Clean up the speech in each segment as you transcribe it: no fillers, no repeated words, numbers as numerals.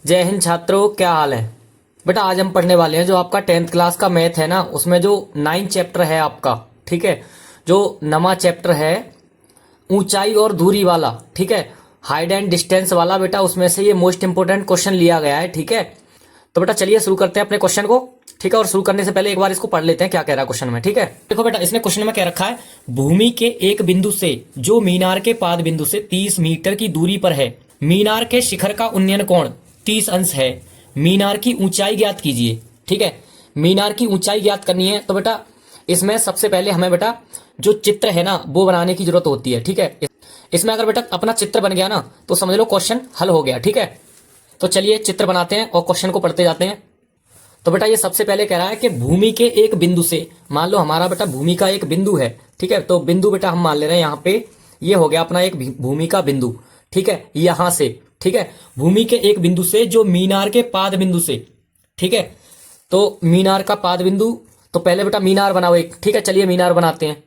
जय हिंद छात्रों, क्या हाल है बेटा। आज हम पढ़ने वाले हैं जो आपका 10th क्लास का मैथ है ना, उसमें जो 9 चैप्टर है आपका, ठीक है। जो नवा चैप्टर है ऊंचाई और दूरी वाला, ठीक है, हाइट एंड डिस्टेंस वाला बेटा, उसमें से ये मोस्ट इंपोर्टेंट क्वेश्चन लिया गया है, ठीक है। तो बेटा चलिए शुरू करते हैं अपने क्वेश्चन को, ठीक है। और शुरू करने से पहले एक बार इसको पढ़ लेते हैं क्या कह रहा है क्वेश्चन में, ठीक है। देखो बेटा, इसने क्वेश्चन में क्या रखा है, भूमि के एक बिंदु से जो मीनार के पाद बिंदु से 30 मीटर की दूरी पर है, मीनार के शिखर का उन्नयन कोण 30 अंश है, मीनार की ऊंचाई ज्ञात कीजिए, ठीक है। मीनार की ऊंचाई ज्ञात करनी है तो बेटा इसमें सबसे पहले हमें बेटा जो चित्र है ना वो बनाने की जरूरत होती है, ठीक है। इसमें अगर बेटा अपना चित्र बन गया ना तो समझ लो क्वेश्चन हल हो गया, ठीक है। तो चलिए चित्र बनाते हैं और क्वेश्चन को पढ़ते जाते हैं। तो बेटा ये सबसे पहले कह रहा है कि भूमि के एक बिंदु से, मान लो हमारा बेटा भूमि का एक बिंदु है, ठीक है। तो बिंदु बेटा हम मान ले रहे हैं यहाँ पे, ये हो गया अपना एक भूमि का बिंदु, ठीक है, यहां से, ठीक है। भूमि के एक बिंदु से जो मीनार के पाद बिंदु से, ठीक है। तो मीनार का पाद बिंदु, तो पहले बेटा मीनार बनाओ एक, ठीक है। चलिए मीनार बनाते हैं।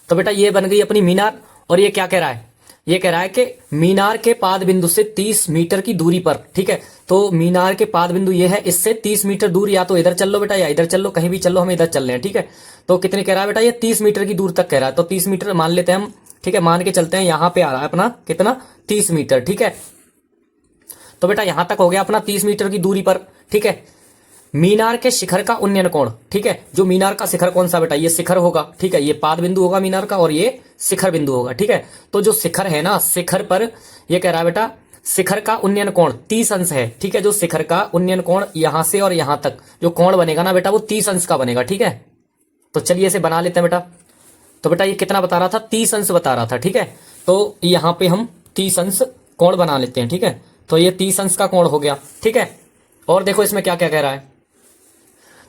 तो बेटा ये बन गई अपनी मीनार। और ये क्या कह रहा है, ये कह रहा है कि मीनार के पाद बिंदु से 30 मीटर की दूरी पर, ठीक है। तो मीनार के पाद बिंदु ये है, इससे 30 मीटर दूर, या तो इधर चल लो बेटा या इधर चल लो, कहीं भी चल लो, हम इधर चल रहे हैं, ठीक है। तो कितने कह रहा है बेटा, ये 30 मीटर की दूर तक कह रहा है। तो 30 मीटर मान लेते हैं हम, ठीक है। मान के चलते हैं, यहां पे आ रहा है अपना कितना, 30 मीटर, ठीक है। तो बेटा यहां तक हो गया अपना 30 मीटर की दूरी पर, ठीक है। मीनार के शिखर का उन्नयन कोण, ठीक है। जो मीनार का शिखर कौन सा बेटा, ये शिखर होगा, ठीक है। ये पाद बिंदु होगा मीनार का और ये शिखर बिंदु होगा, ठीक है। तो जो शिखर है ना, शिखर पर ये कह रहा है बेटा शिखर का उन्नयन कोण 30 अंश है, ठीक है। जो शिखर का उन्नयन कोण यहां से और यहां तक जो कोण बनेगा ना बेटा वो 30 अंश का बनेगा, ठीक है। तो चलिए इसे बना लेते हैं बेटा। तो बेटा ये कितना बता रहा था, 30 अंश बता रहा था, ठीक है। तो यहां पे हम 30 अंश कोण बना लेते हैं, ठीक है। तो ये 30 अंश का कोण हो गया, ठीक है। और देखो इसमें क्या क्या कह रहा है।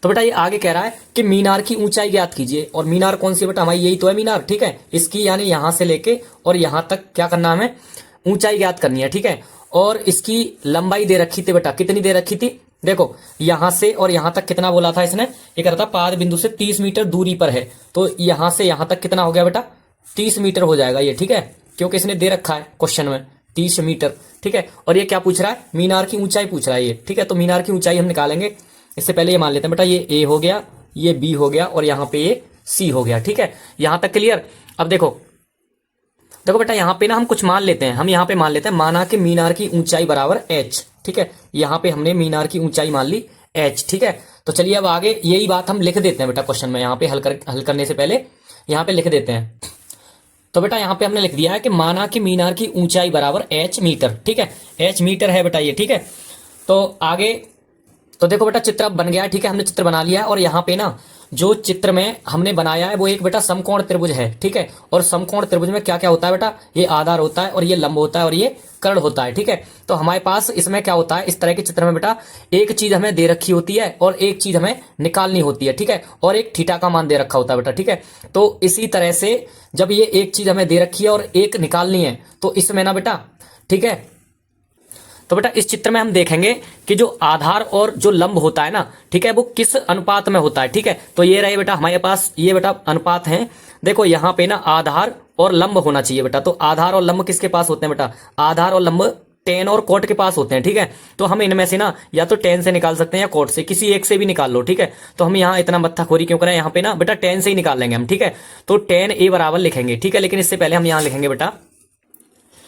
तो बेटा ये आगे कह रहा है कि मीनार की ऊंचाई ज्ञात कीजिए। और मीनार कौन सी बेटा, हमारी यही तो है मीनार, ठीक है। इसकी यानी यहां से लेके और यहां तक क्या करना, हमें ऊंचाई ज्ञात करनी है, ठीक है। और इसकी लंबाई दे रखी थी बेटा, कितनी दे रखी थी, देखो यहां से और यहां तक कितना बोला था इसने, ये कह रहा था पाद बिंदु से 30 मीटर दूरी पर है। तो यहां से यहां तक कितना हो गया बेटा, 30 मीटर हो जाएगा ये, ठीक है। क्योंकि इसने दे रखा है क्वेश्चन में 30 मीटर, ठीक है। और ये क्या पूछ रहा है, मीनार की ऊंचाई पूछ रहा है ये, ठीक है। तो मीनार की ऊंचाई हम निकालेंगे। इससे पहले ये मान लेते हैं बेटा, ये ए हो गया, ये बी हो गया और यहां पे ये सी हो गया, ठीक है। यहां तक क्लियर। अब देखो देखो बेटा यहां पे ना हम कुछ मान लेते हैं, हम यहां पे मान लेते हैं, माना कि मीनार की ऊंचाई बराबर h, ठीक है। यहां पे हमने मीनार की ऊंचाई मान ली h, ठीक है। तो चलिए अब आगे यही बात हम लिख देते हैं बेटा क्वेश्चन में, यहां पे हल करने से पहले यहां पे लिख देते हैं। तो बेटा यहां पे हमने लिख दिया है कि माना कि मीनार की ऊंचाई बराबर h मीटर, ठीक है। h मीटर है बेटा ये, ठीक है। तो आगे तो देखो बेटा चित्र अब बन गया है, ठीक है। हमने चित्र बना लिया है और यहाँ पे ना जो चित्र में हमने बनाया है वो एक बेटा समकोण त्रिभुज है, ठीक है। और समकोण त्रिभुज में क्या क्या होता है बेटा, ये आधार होता है और ये लंब होता है और ये कर्ण होता है, ठीक है। तो हमारे पास इसमें क्या होता है, इस तरह के चित्र में बेटा एक चीज हमें दे रखी होती है और एक चीज हमें निकालनी होती है, ठीक है। और एक थीटा का मान दे रखा होता है बेटा, ठीक है। तो इसी तरह से जब ये एक चीज हमें दे रखी है और एक निकालनी है तो इसमें ना बेटा, ठीक है। तो बेटा इस चित्र में हम देखेंगे कि जो आधार और जो लंब होता है ना, ठीक है, वो किस अनुपात में होता है, ठीक है। तो ये रहे बेटा हमारे पास, ये बेटा अनुपात है। देखो यहाँ पे ना आधार और लंब होना चाहिए बेटा। तो आधार और लंब किसके पास होते हैं बेटा, आधार और लंब टेन और कोट के पास होते हैं, ठीक है। तो हम इनमें से ना या तो टेन से निकाल सकते हैं या कोट से, किसी एक से भी निकाल लो, ठीक है। तो हम यहाँ इतना मत्थाखोरी क्यों करें, यहाँ पे ना बेटा टेन से ही निकाल लेंगे हम, ठीक है। तो टेन ए बराबर लिखेंगे, ठीक है। लेकिन इससे पहले हम यहाँ लिखेंगे बेटा,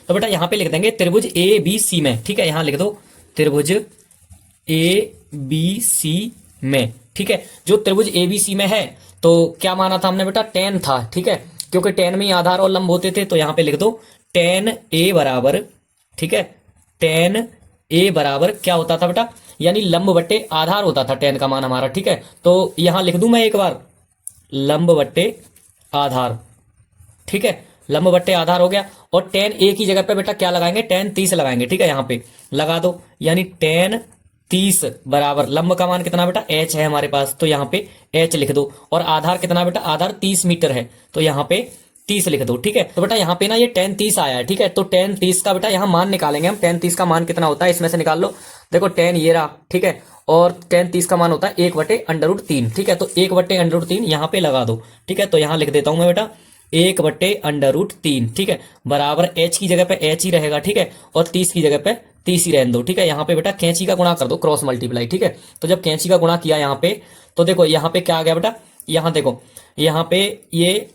तो बेटा यहां पे लिख देंगे त्रिभुज ए बी सी में, ठीक है। यहां लिख दो त्रिभुज ए बी सी में, ठीक है। जो त्रिभुज ए बी सी में है तो क्या माना था हमने बेटा, टेन था, ठीक है। क्योंकि टेन में ही आधार और लंब होते थे। तो यहां पे लिख दो टेन ए बराबर, ठीक है, टेन ए बराबर क्या होता था बेटा, यानी लंब बट्टे आधार होता था टेन का मान हमारा, ठीक है। तो यहां लिख दूं मैं एक बार, लंब बट्टे आधार, ठीक है। लंब बट्टे आधार हो गया। और टेन ए की जगह पे बेटा क्या लगाएंगे, टेन 30 लगाएंगे, ठीक है। यहां पे लगा दो, यानी टेन 30 बराबर लंब का मान कितना बेटा, h है हमारे पास, तो यहाँ पे h लिख दो। और आधार कितना बेटा, आधार 30 मीटर है, तो यहाँ पे 30 लिख दो, ठीक है। तो बेटा यहाँ पे ना ये टेन 30 आया है, ठीक है। तो टेन 30 का बेटा यहाँ मान निकालेंगे हम। टेन 30 का मान कितना होता है, इसमें से निकाल लो। देखो टेन ये रहा, ठीक है। और टेन 30 का मान होता है 1/√3, ठीक है। तो 1/√3 यहाँ पे लगा दो, ठीक है। तो यहाँ लिख देता हूं मैं बेटा 1/√3, ठीक है, बराबर h की जगह पे h ही रहेगा, ठीक है। और 30 की जगह पे 30 ही रहने दो, ठीक है। यहाँ पे बेटा कैंची का गुणा कर दो, क्रॉस मल्टीप्लाई, ठीक है। तो जब कैंची का गुणा किया यहाँ पे, तो देखो यहाँ पे क्या आ गया बेटा, यहाँ देखो यहाँ पे ये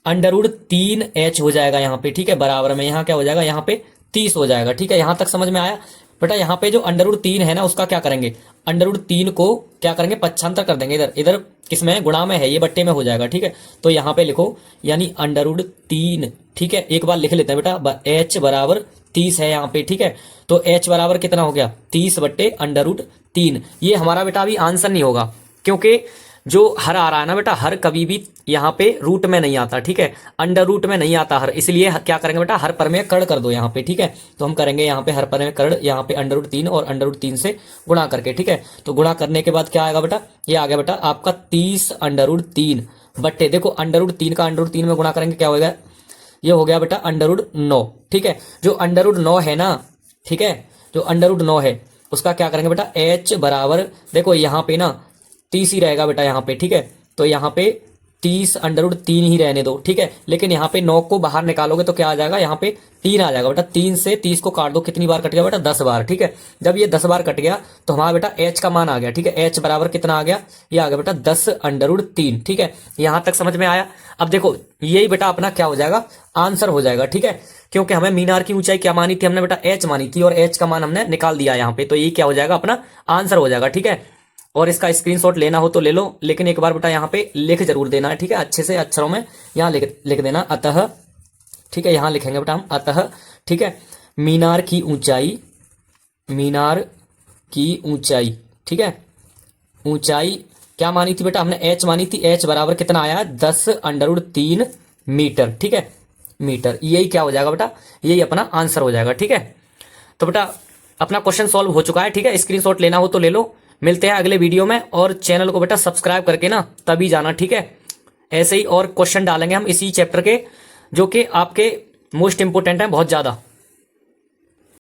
√3h हो जाएगा यहाँ पे, ठीक है, बराबर में यहाँ क्या हो जाएगा, यहाँ पे 30 हो जाएगा, ठीक है। यहाँ तक समझ में आया बेटा। यहाँ पे जो √3 है ना, उसका क्या करेंगे, √3 को क्या करेंगे, पक्षांतर कर देंगे, इधर इधर किसमें, गुणा में है, ये बट्टे में हो जाएगा, ठीक है। तो यहाँ पे लिखो यानी √3, ठीक है। एक बार लिख लेते हैं बेटा, h बराबर 30 है यहाँ पे, ठीक है। तो h बराबर कितना हो गया, 30 बट्टे √3। ये हमारा बेटा अभी आंसर नहीं होगा, क्योंकि जो हर आ रहा है ना बेटा, हर कभी भी यहाँ पे रूट में नहीं आता, ठीक है, अंडर रूट में नहीं आता हर। इसलिए क्या करेंगे बेटा, हर पर में कड़ कर दो यहाँ पे, ठीक है। तो हम करेंगे यहाँ पे हर पर में कड़, यहाँ पे √3 और √3 से गुणा करके, ठीक है। तो गुणा करने के बाद क्या आएगा बेटा, ये आ गया बेटा आपका 30 √3 बट्टे, देखो √3 का √3 में गुणा करेंगे क्या होगा, ये हो गया बेटा √9, ठीक है। जो √9 है ना, ठीक है, जो √9 है उसका क्या करेंगे बेटा, h बराबर, देखो यहाँ पे ना 30 ही रहेगा बेटा यहाँ पे, ठीक है। तो यहाँ पे 30 √3 ही रहने दो, ठीक है। लेकिन यहाँ पे 9 को बाहर निकालोगे तो क्या आ जाएगा, यहाँ पे 3 आ जाएगा बेटा। 3 से 30 को काट दो, कितनी बार कट गया बेटा, 10 बार, ठीक है। जब ये 10 बार कट गया तो हमारा बेटा h का मान आ गया, ठीक है। h बराबर कितना आ गया, ये आ गया बेटा 10 √3, ठीक है। यहाँ तक समझ में आया। अब देखो यही बेटा अपना क्या हो जाएगा, आंसर हो जाएगा, ठीक है। क्योंकि हमें मीनार की ऊंचाई क्या मानी थी हमने बेटा, h मानी थी, और h का मान हमने निकाल दिया यहाँ पे। तो ये क्या हो जाएगा, अपना आंसर हो जाएगा, ठीक है। और इसका स्क्रीनशॉट लेना हो तो ले लो, लेकिन एक बार बेटा यहाँ पे लिख जरूर देना है, ठीक है, अच्छे से अक्षरों में यहाँ लिख देना, अतः, ठीक है। यहाँ लिखेंगे बेटा हम अतः, ठीक है। मीनार की ऊंचाई, मीनार की ऊंचाई, ठीक है, ऊंचाई क्या मानी थी बेटा हमने, h मानी थी। h बराबर कितना आया, 10 √3 मीटर, ठीक है, मीटर। यही क्या हो जाएगा बेटा, यही अपना आंसर हो जाएगा, ठीक है। तो बेटा अपना क्वेश्चन सॉल्व हो चुका है, ठीक है। स्क्रीनशॉट लेना हो तो ले लो। मिलते हैं अगले वीडियो में, और चैनल को बेटा सब्सक्राइब करके ना तभी जाना, ठीक है। ऐसे ही और क्वेश्चन डालेंगे हम इसी चैप्टर के, जो कि आपके मोस्ट इंपोर्टेंट हैं बहुत ज़्यादा।